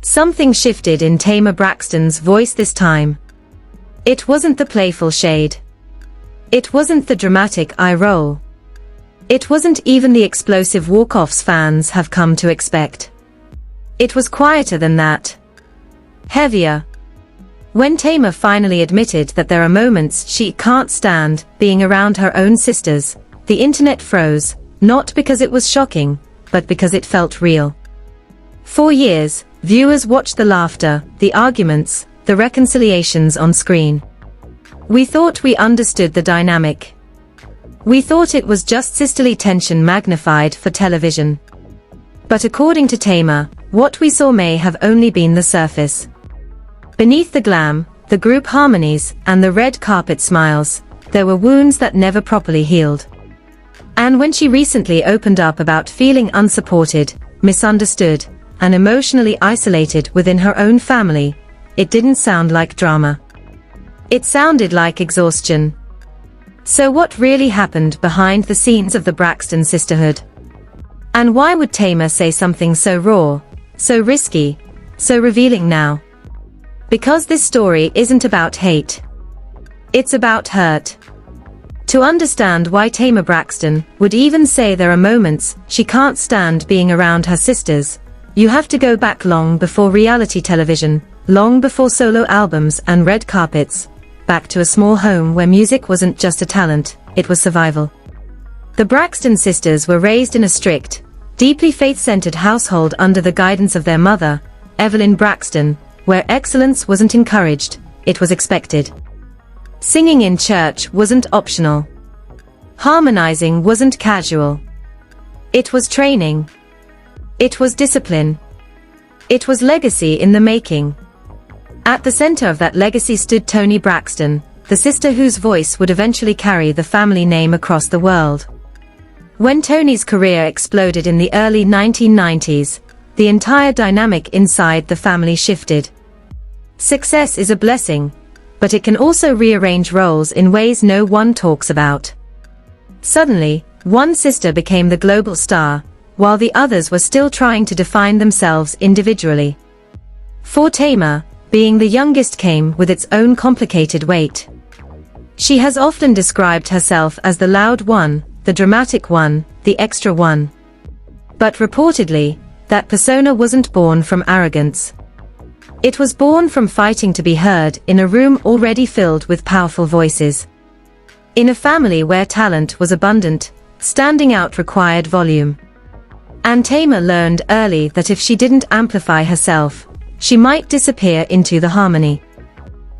Something shifted in TAMAR Braxton's voice this time. It wasn't the playful shade. It wasn't the dramatic eye roll. It wasn't even the explosive walk-offs fans have come to expect. It was quieter than that. Heavier. When TAMAR finally admitted that there are moments she can't stand being around her own sisters, the internet froze, not because it was shocking, but because it felt real. For years, viewers watched the laughter, the arguments, the reconciliations on screen. We thought we understood the dynamic. We thought it was just sisterly tension magnified for television. But according to TAMAR, what we saw may have only been the surface. Beneath the glam, the group harmonies, and the red carpet smiles, there were wounds that never properly healed. And when she recently opened up about feeling unsupported, misunderstood, and emotionally isolated within her own family, it didn't sound like drama. It sounded like exhaustion. So what really happened behind the scenes of the Braxton sisterhood? And why would TAMAR say something so raw, so risky, so revealing now? Because this story isn't about hate. It's about hurt. To understand why TAMAR Braxton would even say there are moments she can't stand being around her sisters, you have to go back long before reality television, long before solo albums and red carpets, back to a small home where music wasn't just a talent, it was survival. The Braxton sisters were raised in a strict, deeply faith-centered household under the guidance of their mother, Evelyn Braxton, where excellence wasn't encouraged, it was expected. Singing in church wasn't optional. Harmonizing wasn't casual. It was training. It was discipline. It was legacy in the making. At the center of that legacy stood Toni Braxton, the sister whose voice would eventually carry the family name across the world. When Toni's career exploded in the early 1990s, the entire dynamic inside the family shifted. Success is a blessing, but it can also rearrange roles in ways no one talks about. Suddenly, one sister became the global star, while the others were still trying to define themselves individually. For TAMAR, being the youngest came with its own complicated weight. She has often described herself as the loud one, the dramatic one, the extra one. But reportedly, that persona wasn't born from arrogance. It was born from fighting to be heard in a room already filled with powerful voices. In a family where talent was abundant, standing out required volume. And TAMAR learned early that if she didn't amplify herself, she might disappear into the harmony.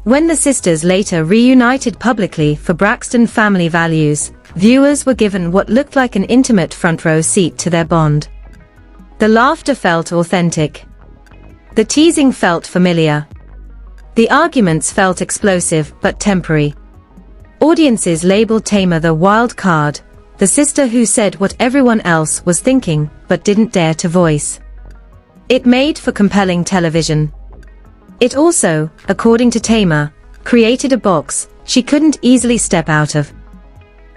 When the sisters later reunited publicly for Braxton family values, viewers were given what looked like an intimate front-row seat to their bond. The laughter felt authentic. The teasing felt familiar. The arguments felt explosive but temporary. Audiences labeled TAMAR the wild card, the sister who said what everyone else was thinking, but didn't dare to voice. It made for compelling television. It also, according to TAMAR, created a box she couldn't easily step out of.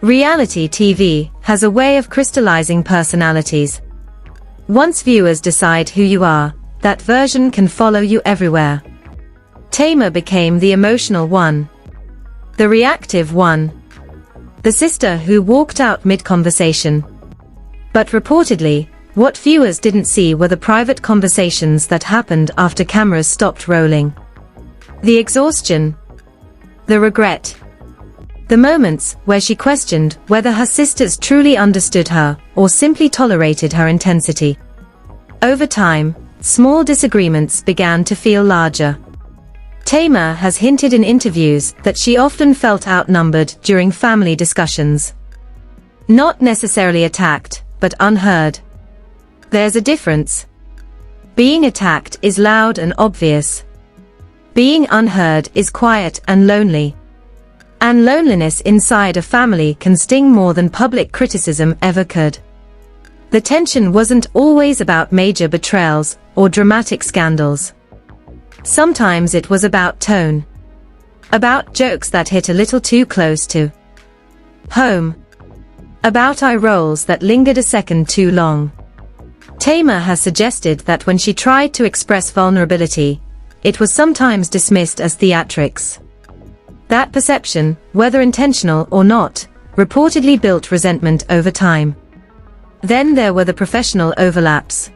Reality TV has a way of crystallizing personalities. Once viewers decide who you are, that version can follow you everywhere. TAMAR became the emotional one. The reactive one. The sister who walked out mid-conversation. But reportedly, what viewers didn't see were the private conversations that happened after cameras stopped rolling. The exhaustion. The regret. The moments where she questioned whether her sisters truly understood her or simply tolerated her intensity. Over time, small disagreements began to feel larger. TAMAR has hinted in interviews that she often felt outnumbered during family discussions. Not necessarily attacked, but unheard. There's a difference. Being attacked is loud and obvious. Being unheard is quiet and lonely. And loneliness inside a family can sting more than public criticism ever could. The tension wasn't always about major betrayals or dramatic scandals. Sometimes it was about tone. About jokes that hit a little too close to home. About eye rolls that lingered a second too long. TAMAR has suggested that when she tried to express vulnerability, it was sometimes dismissed as theatrics. That perception, whether intentional or not, reportedly built resentment over time. Then there were the professional overlaps.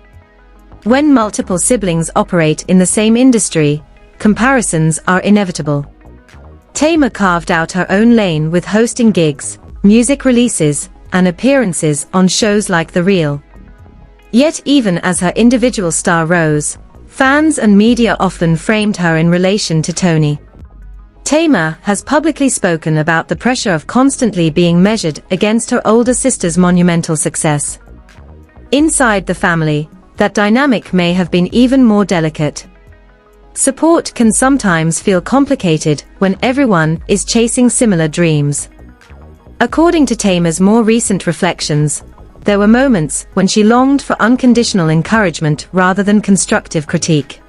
When multiple siblings operate in the same industry, comparisons are inevitable. TAMAR carved out her own lane with hosting gigs, music releases, and appearances on shows like The Real. Yet even as her individual star rose, fans and media often framed her in relation to Tony. TAMAR has publicly spoken about the pressure of constantly being measured against her older sister's monumental success. Inside the family, that dynamic may have been even more delicate. Support can sometimes feel complicated when everyone is chasing similar dreams. According to TAMAR's more recent reflections, there were moments when she longed for unconditional encouragement rather than constructive critique.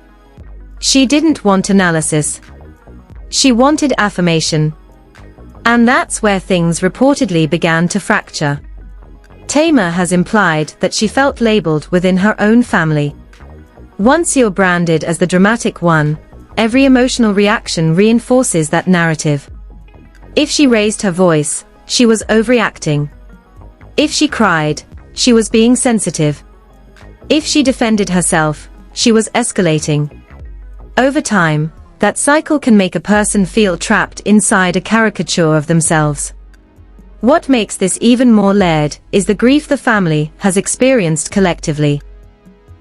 She didn't want analysis. She wanted affirmation. And that's where things reportedly began to fracture. TAMAR has implied that she felt labeled within her own family. Once you're branded as the dramatic one, every emotional reaction reinforces that narrative. If she raised her voice, she was overreacting. If she cried, she was being sensitive. If she defended herself, she was escalating. Over time, that cycle can make a person feel trapped inside a caricature of themselves. What makes this even more layered is the grief the family has experienced collectively.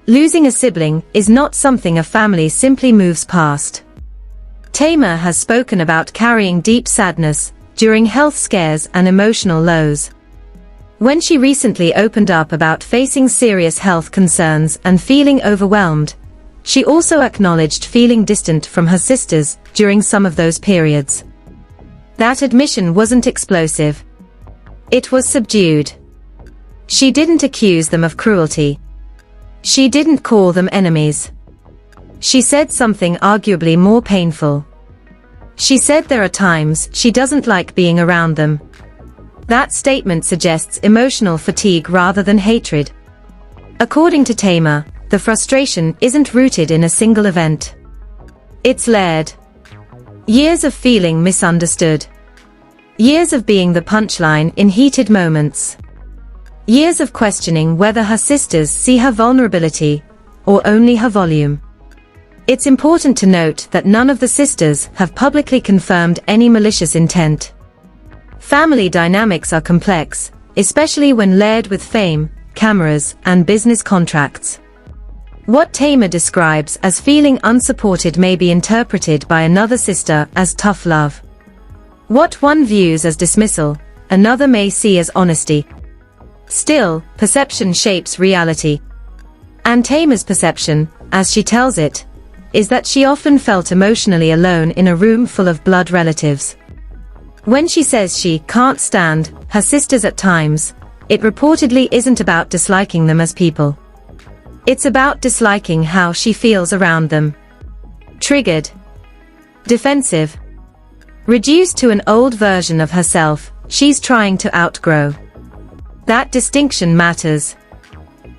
Losing a sibling is not something a family simply moves past. TAMAR has spoken about carrying deep sadness during health scares and emotional lows. When she recently opened up about facing serious health concerns and feeling overwhelmed, she also acknowledged feeling distant from her sisters during some of those periods. That admission wasn't explosive. It was subdued. She didn't accuse them of cruelty. She didn't call them enemies. She said something arguably more painful. She said there are times she doesn't like being around them. That statement suggests emotional fatigue rather than hatred. According to TAMAR, the frustration isn't rooted in a single event. It's layered. Years of feeling misunderstood. Years of being the punchline in heated moments. Years of questioning whether her sisters see her vulnerability, or only her volume. It's important to note that none of the sisters have publicly confirmed any malicious intent. Family dynamics are complex, especially when layered with fame, cameras, and business contracts. What TAMAR describes as feeling unsupported may be interpreted by another sister as tough love. What one views as dismissal, another may see as honesty. Still, perception shapes reality. And TAMAR's perception, as she tells it, is that she often felt emotionally alone in a room full of blood relatives. When she says she can't stand her sisters at times, it reportedly isn't about disliking them as people. It's about disliking how she feels around them. Triggered. Defensive. Reduced to an old version of herself she's trying to outgrow. That distinction matters,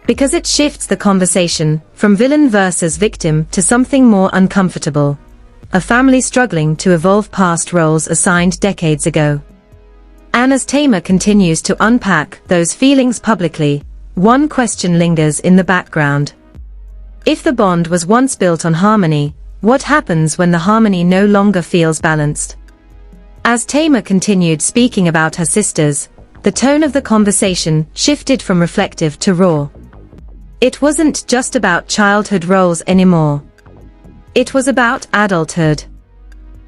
because it shifts the conversation from villain versus victim to something more uncomfortable. A family struggling to evolve past roles assigned decades ago. And as TAMAR continues to unpack those feelings publicly, one question lingers in the background. If the bond was once built on harmony, what happens when the harmony no longer feels balanced? As TAMAR continued speaking about her sisters, the tone of the conversation shifted from reflective to raw. It wasn't just about childhood roles anymore. It was about adulthood.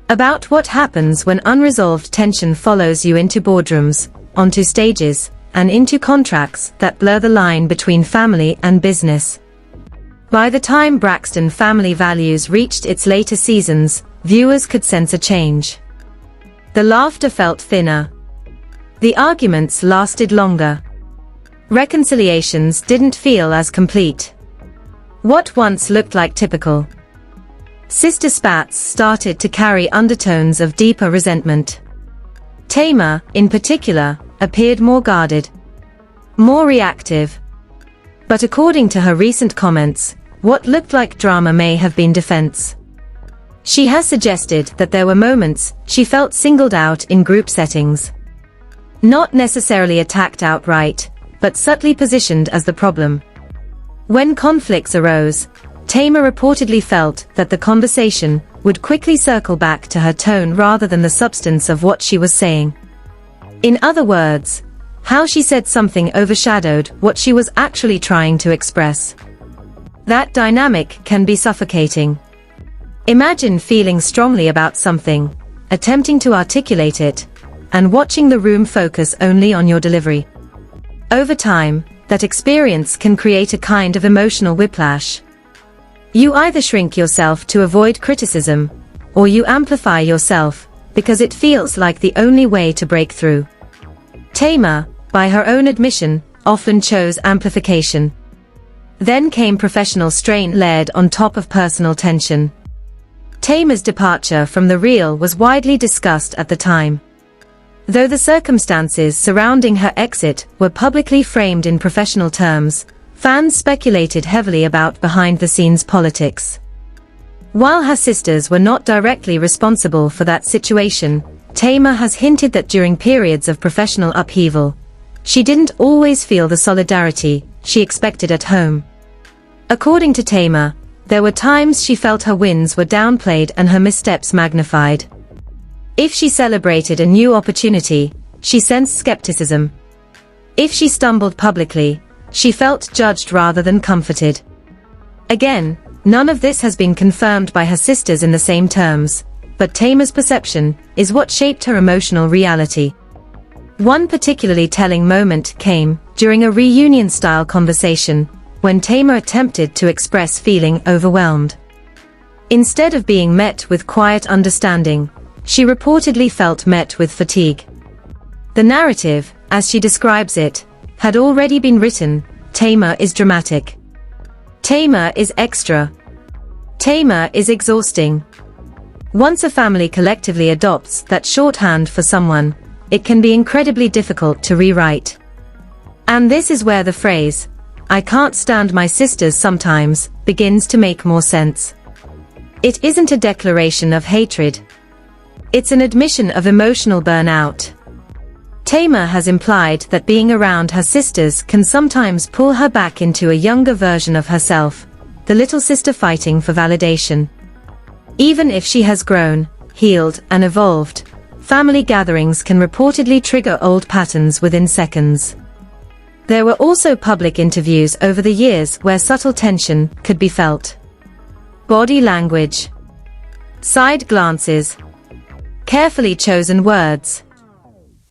About what happens when unresolved tension follows you into boardrooms, onto stages, and into contracts that blur the line between family and business. By the time Braxton Family Values reached its later seasons, viewers could sense a change. The laughter felt thinner. The arguments lasted longer. Reconciliations didn't feel as complete. What once looked like typical sister spats started to carry undertones of deeper resentment. TAMAR, in particular, appeared more guarded, more reactive. But according to her recent comments, what looked like drama may have been defense. She has suggested that there were moments she felt singled out in group settings. Not necessarily attacked outright, but subtly positioned as the problem. When conflicts arose, TAMAR reportedly felt that the conversation would quickly circle back to her tone rather than the substance of what she was saying. In other words, how she said something overshadowed what she was actually trying to express. That dynamic can be suffocating. Imagine feeling strongly about something, attempting to articulate it, and watching the room focus only on your delivery. Over time, that experience can create a kind of emotional whiplash. You either shrink yourself to avoid criticism, or you amplify yourself, because it feels like the only way to break through. TAMAR, by her own admission, often chose amplification. Then came professional strain layered on top of personal tension. TAMAR's departure from the real was widely discussed at the time. Though the circumstances surrounding her exit were publicly framed in professional terms, fans speculated heavily about behind-the-scenes politics. While her sisters were not directly responsible for that situation, TAMAR has hinted that during periods of professional upheaval, she didn't always feel the solidarity she expected at home. According to TAMAR, there were times she felt her wins were downplayed and her missteps magnified. If she celebrated a new opportunity, she sensed skepticism. If she stumbled publicly, she felt judged rather than comforted. Again, none of this has been confirmed by her sisters in the same terms, but TAMAR's perception is what shaped her emotional reality. One particularly telling moment came during a reunion-style conversation, when TAMAR attempted to express feeling overwhelmed. Instead of being met with quiet understanding, she reportedly felt met with fatigue. The narrative, as she describes it, had already been written. TAMAR is dramatic. TAMAR is extra. TAMAR is exhausting. Once a family collectively adopts that shorthand for someone, it can be incredibly difficult to rewrite. And this is where the phrase, "I can't stand my sisters sometimes," begins to make more sense. It isn't a declaration of hatred. It's an admission of emotional burnout. TAMAR has implied that being around her sisters can sometimes pull her back into a younger version of herself, the little sister fighting for validation. Even if she has grown, healed, and evolved, family gatherings can reportedly trigger old patterns within seconds. There were also public interviews over the years where subtle tension could be felt. Body language. Side glances. Carefully chosen words.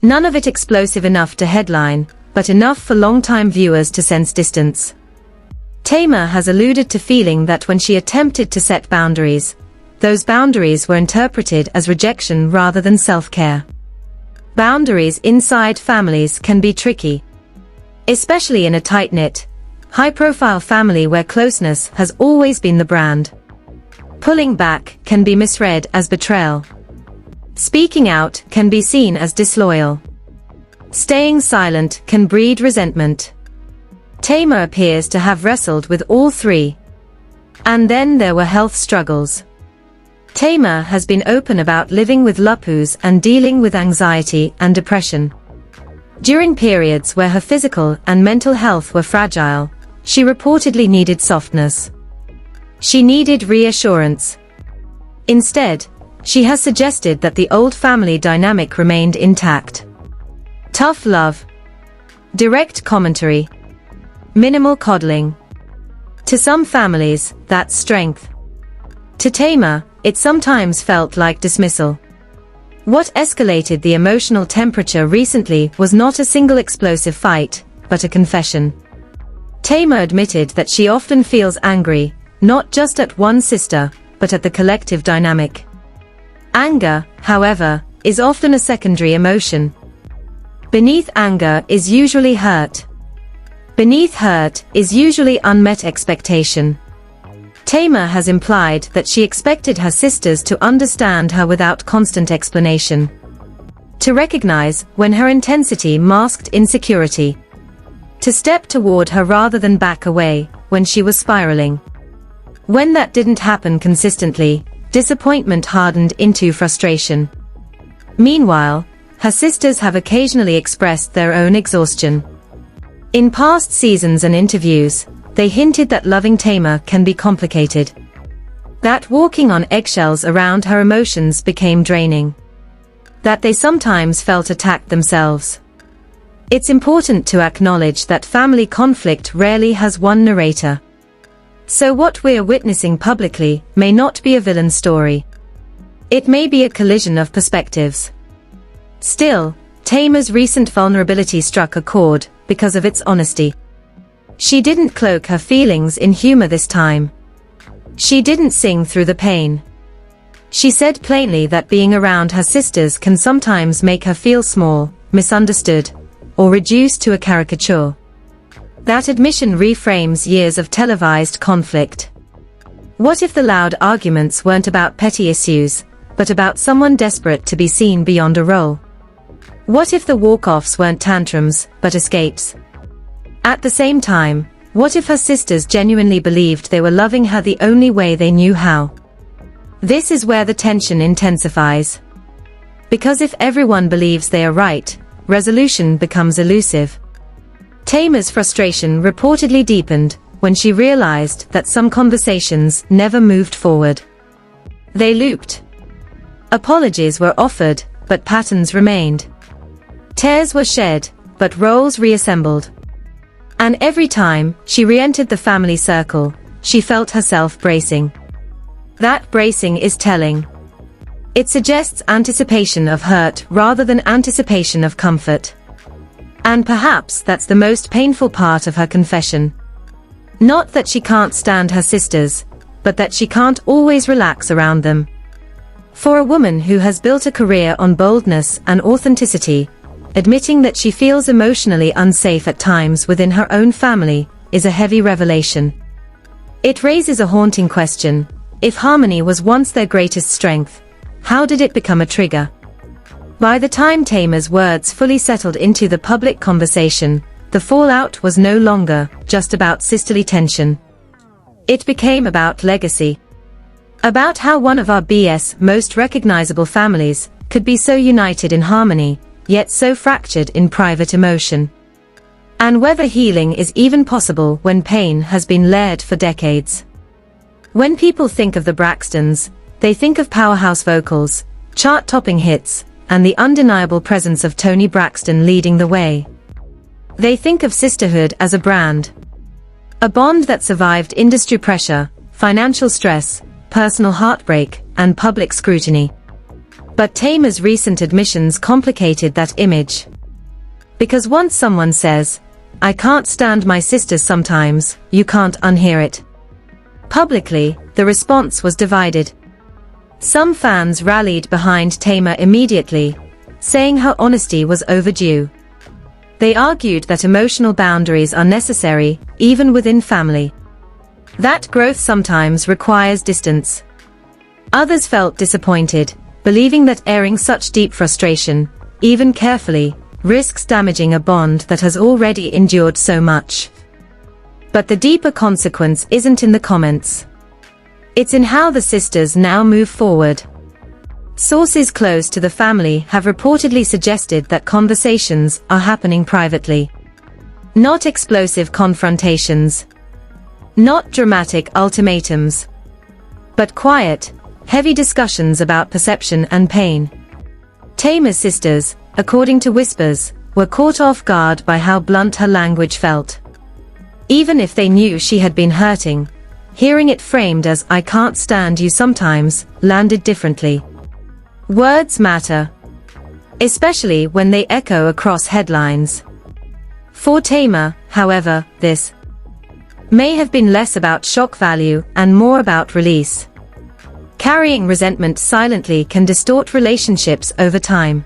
None of it explosive enough to headline, but enough for long-time viewers to sense distance. TAMAR has alluded to feeling that when she attempted to set boundaries, those boundaries were interpreted as rejection rather than self-care. Boundaries inside families can be tricky. Especially in a tight-knit, high-profile family where closeness has always been the brand. Pulling back can be misread as betrayal. Speaking out can be seen as disloyal. Staying silent can breed resentment. TAMAR appears to have wrestled with all three. And then there were health struggles. TAMAR has been open about living with lupus and dealing with anxiety and depression. During periods where her physical and mental health were fragile, she reportedly needed softness. She needed reassurance. Instead, she has suggested that the old family dynamic remained intact. Tough love. Direct commentary. Minimal coddling. To some families, that's strength. To TAMAR, it sometimes felt like dismissal. What escalated the emotional temperature recently was not a single explosive fight, but a confession. TAMAR admitted that she often feels angry, not just at one sister, but at the collective dynamic. Anger, however, is often a secondary emotion. Beneath anger is usually hurt. Beneath hurt is usually unmet expectation. TAMAR has implied that she expected her sisters to understand her without constant explanation. To recognize when her intensity masked insecurity. to step toward her rather than back away, when she was spiraling. When that didn't happen consistently, disappointment hardened into frustration. Meanwhile, her sisters have occasionally expressed their own exhaustion. In past seasons and interviews, they hinted that loving Tamar can be complicated. That walking on eggshells around her emotions became draining. That they sometimes felt attacked themselves. It's important to acknowledge that family conflict rarely has one narrator. So what we're witnessing publicly may not be a villain story. It may be a collision of perspectives. Still, Tamar's recent vulnerability struck a chord because of its honesty. She didn't cloak her feelings in humor this time. She didn't sing through the pain. She said plainly that being around her sisters can sometimes make her feel small, misunderstood, or reduced to a caricature. That admission reframes years of televised conflict. What if the loud arguments weren't about petty issues, but about someone desperate to be seen beyond a role? What if the walk-offs weren't tantrums, but escapes? At the same time, what if her sisters genuinely believed they were loving her the only way they knew how? This is where the tension intensifies. Because if everyone believes they are right, resolution becomes elusive. Tamar's frustration reportedly deepened when she realized that some conversations never moved forward. They looped. Apologies were offered, but patterns remained. Tears were shed, but roles reassembled. And every time she re-entered the family circle, she felt herself bracing. That bracing is telling. It suggests anticipation of hurt rather than anticipation of comfort. And perhaps that's the most painful part of her confession. Not that she can't stand her sisters, but that she can't always relax around them. For a woman who has built a career on boldness and authenticity, admitting that she feels emotionally unsafe at times within her own family is a heavy revelation. It raises a haunting question: if harmony was once their greatest strength, how did it become a trigger? By the time Tamar's words fully settled into the public conversation, the fallout was no longer just about sisterly tension. It became about legacy. About how one of our BS most recognizable families could be so united in harmony, yet so fractured in private emotion. And whether healing is even possible when pain has been layered for decades. When people think of the Braxtons, they think of powerhouse vocals, chart-topping hits, and the undeniable presence of Toni Braxton leading the way. They think of sisterhood as a brand. A bond that survived industry pressure, financial stress, personal heartbreak, and public scrutiny. But Tamar's recent admissions complicated that image. Because once someone says, "I can't stand my sisters sometimes," you can't unhear it. Publicly, the response was divided. Some fans rallied behind Tamar immediately, saying her honesty was overdue. They argued that emotional boundaries are necessary, even within family. That growth sometimes requires distance. Others felt disappointed, believing that airing such deep frustration, even carefully, risks damaging a bond that has already endured so much. But the deeper consequence isn't in the comments. It's in how the sisters now move forward. Sources close to the family have reportedly suggested that conversations are happening privately. Not explosive confrontations. Not dramatic ultimatums. But quiet, heavy discussions about perception and pain. Tamar's sisters, according to whispers, were caught off guard by how blunt her language felt. Even if they knew she had been hurting, hearing it framed as "I can't stand you sometimes" landed differently. Words matter. Especially when they echo across headlines. For Tamar, however, this may have been less about shock value and more about release. Carrying resentment silently can distort relationships over time.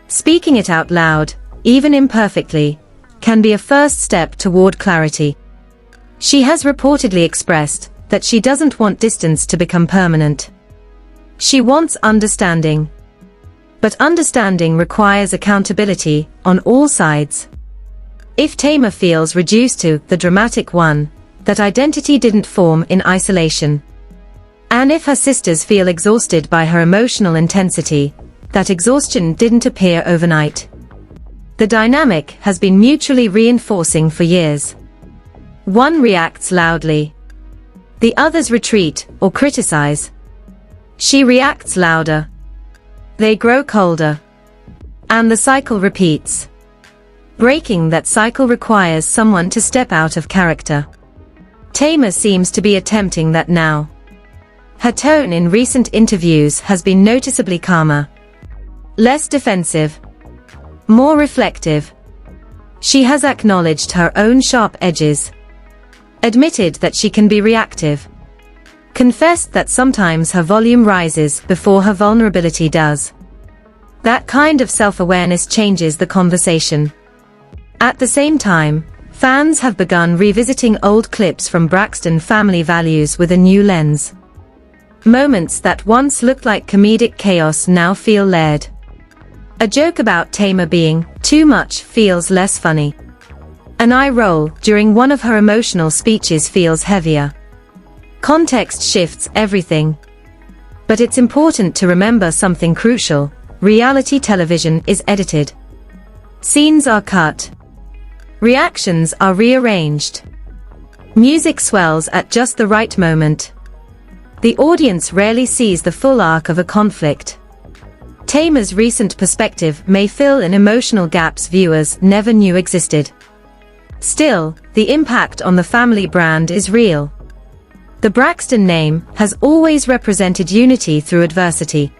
Speaking it out loud, even imperfectly, can be a first step toward clarity. She has reportedly expressed that she doesn't want distance to become permanent. She wants understanding. But understanding requires accountability on all sides. If Tamar feels reduced to the dramatic one, that identity didn't form in isolation. And if her sisters feel exhausted by her emotional intensity, that exhaustion didn't appear overnight. The dynamic has been mutually reinforcing for years. One reacts loudly. The others retreat or criticize. She reacts louder. They grow colder. And the cycle repeats. Breaking that cycle requires someone to step out of character. Tamar seems to be attempting that now. Her tone in recent interviews has been noticeably calmer. Less defensive. More reflective. She has acknowledged her own sharp edges. Admitted that she can be reactive. Confessed that sometimes her volume rises before her vulnerability does. That kind of self-awareness changes the conversation. At the same time, fans have begun revisiting old clips from Braxton family values with a new lens. Moments that once looked like comedic chaos now feel layered. A joke about Tamar being too much feels less funny. An eye roll during one of her emotional speeches feels heavier. Context shifts everything. But it's important to remember something crucial. Reality television is edited. Scenes are cut. Reactions are rearranged. Music swells at just the right moment. The audience rarely sees the full arc of a conflict. Tamar's recent perspective may fill in emotional gaps viewers never knew existed. Still, the impact on the family brand is real. The Braxton name has always represented unity through adversity.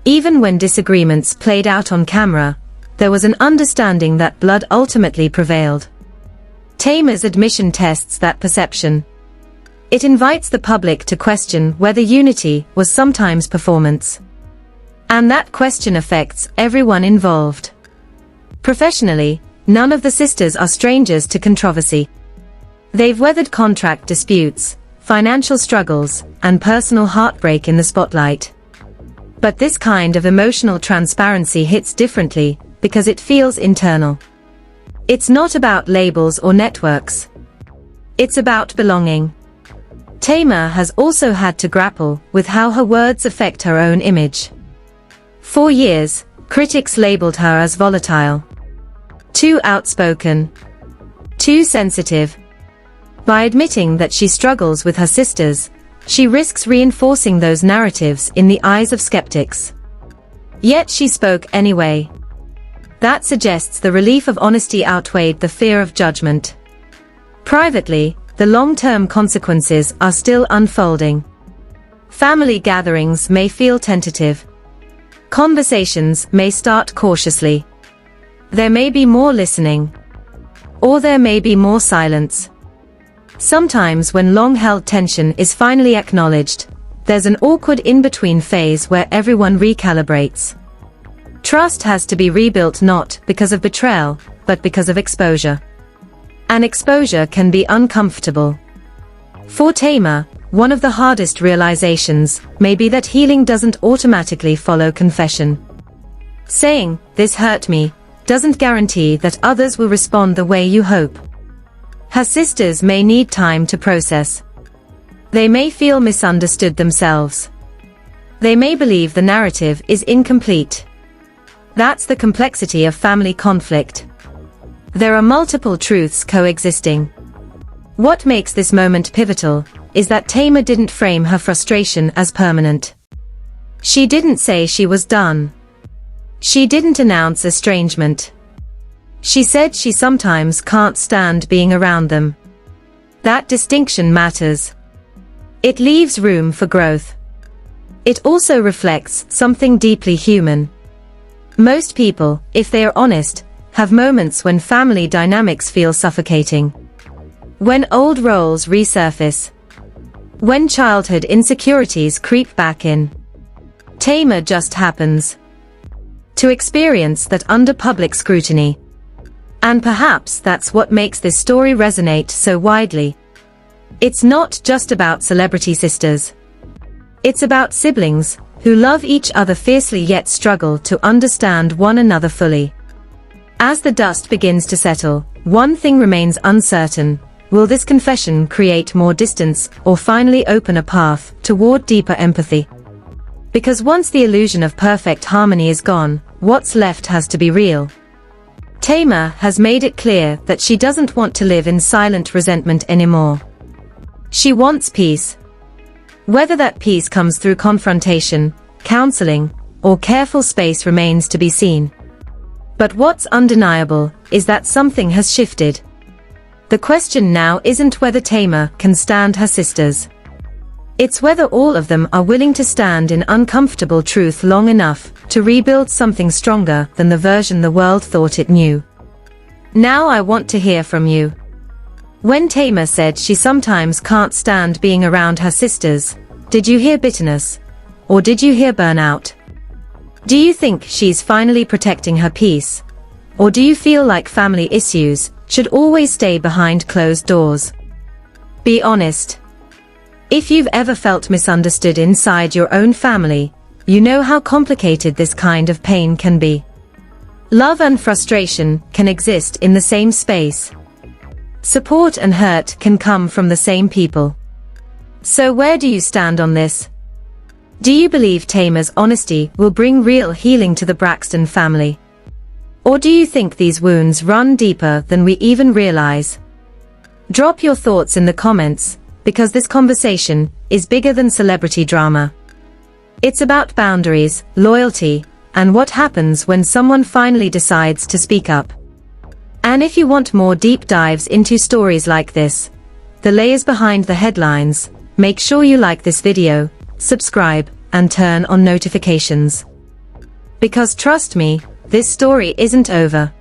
Even when disagreements played out on camera, there was an understanding that blood ultimately prevailed. Tamar's admission tests that perception. It invites the public to question whether unity was sometimes performance. And that question affects everyone involved. Professionally, none of the sisters are strangers to controversy. They've weathered contract disputes, financial struggles, and personal heartbreak in the spotlight. But this kind of emotional transparency hits differently, because it feels internal. It's not about labels or networks. It's about belonging. Tamar has also had to grapple with how her words affect her own image. For years, critics labeled her as volatile. Too outspoken. Too sensitive. By admitting that she struggles with her sisters, she risks reinforcing those narratives in the eyes of skeptics. Yet she spoke anyway. That suggests the relief of honesty outweighed the fear of judgment. Privately, the long-term consequences are still unfolding. Family gatherings may feel tentative. Conversations may start cautiously. There may be more listening. Or there may be more silence. Sometimes when long-held tension is finally acknowledged, there's an awkward in-between phase where everyone recalibrates. Trust has to be rebuilt not because of betrayal, but because of exposure. And exposure can be uncomfortable. For Tamar, one of the hardest realizations may be that healing doesn't automatically follow confession. Saying, "This hurt me," doesn't guarantee that others will respond the way you hope. Her sisters may need time to process. They may feel misunderstood themselves. They may believe the narrative is incomplete. That's the complexity of family conflict. There are multiple truths coexisting. What makes this moment pivotal is that Tamar didn't frame her frustration as permanent. She didn't say she was done. She didn't announce estrangement. She said she sometimes can't stand being around them. That distinction matters. It leaves room for growth. It also reflects something deeply human. Most people, if they are honest, have moments when family dynamics feel suffocating. When old roles resurface. When childhood insecurities creep back in. Tamar just happens to experience that under public scrutiny. And perhaps that's what makes this story resonate so widely. It's not just about celebrity sisters. It's about siblings who love each other fiercely yet struggle to understand one another fully. As the dust begins to settle, one thing remains uncertain: will this confession create more distance or finally open a path toward deeper empathy? Because once the illusion of perfect harmony is gone, what's left has to be real. Tamar has made it clear that she doesn't want to live in silent resentment anymore. She wants peace. Whether that peace comes through confrontation, counseling, or careful space remains to be seen. But what's undeniable is that something has shifted. The question now isn't whether Tamar can stand her sisters. It's whether all of them are willing to stand in uncomfortable truth long enough to rebuild something stronger than the version the world thought it knew. Now I want to hear from you. When Tamar said she sometimes can't stand being around her sisters, did you hear bitterness? Or did you hear burnout? Do you think she's finally protecting her peace? Or do you feel like family issues should always stay behind closed doors? Be honest. If you've ever felt misunderstood inside your own family, you know how complicated this kind of pain can be. Love and frustration can exist in the same space. Support and hurt can come from the same people. So where do you stand on this? Do you believe Tamar's honesty will bring real healing to the Braxton family? Or do you think these wounds run deeper than we even realize? Drop your thoughts in the comments, because this conversation is bigger than celebrity drama. It's about boundaries, loyalty, and what happens when someone finally decides to speak up. And if you want more deep dives into stories like this, the layers behind the headlines, make sure you like this video, subscribe, and turn on notifications. Because trust me, this story isn't over.